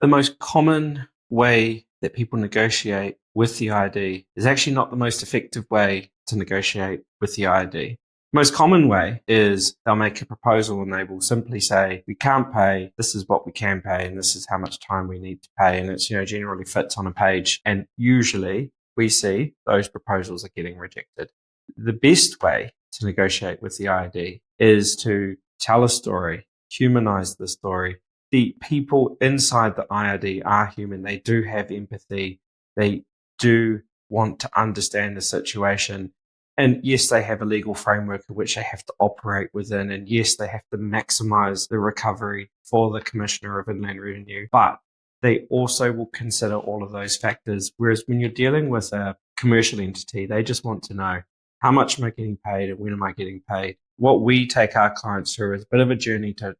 The most common way that people negotiate with the IRD is actually not the most effective way to negotiate with the IRD. The most common way is they'll make a proposal and they will simply say, we can't pay, this is what we can pay, and this is how much time we need to pay. And it's, generally fits on a page. And usually we see those proposals are getting rejected. The best way to negotiate with the IRD is to tell a story, humanize the story. The people inside the IRD are human. They do have empathy. They do want to understand the situation. And yes, they have a legal framework in which they have to operate within. And yes, they have to maximize the recovery for the Commissioner of Inland Revenue. But they also will consider all of those factors. Whereas when you're dealing with a commercial entity, they just want to know, how much am I getting paid and when am I getting paid? What we take our clients through is a bit of a journey to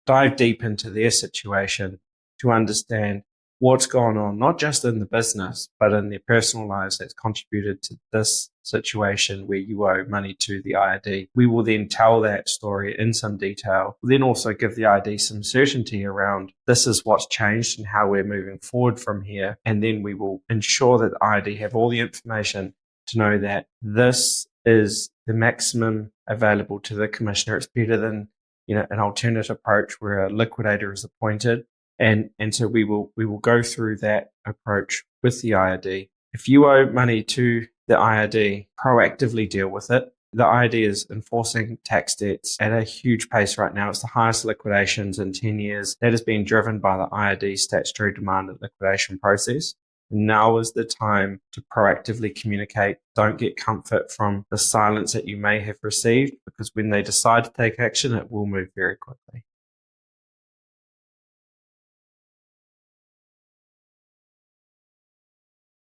dive deep into their situation, to understand what's going on, not just in the business, but in their personal lives that's contributed to this situation where you owe money to the IRD. We will then tell that story in some detail. We'll then also give the IRD some certainty around this is what's changed and how we're moving forward from here. And then we will ensure that the IRD have all the information to know that this is the maximum available to the Commissioner. It's better than an alternate approach where a liquidator is appointed. And so we will go through that approach with the IRD. If you owe money to the IRD, proactively deal with it. The IRD is enforcing tax debts at a huge pace right now. It's the highest liquidations in 10 years. That is being driven by the IRD statutory demand and liquidation process. Now is the time to proactively communicate. Don't get comfort from the silence that you may have received, because when they decide to take action, it will move very quickly.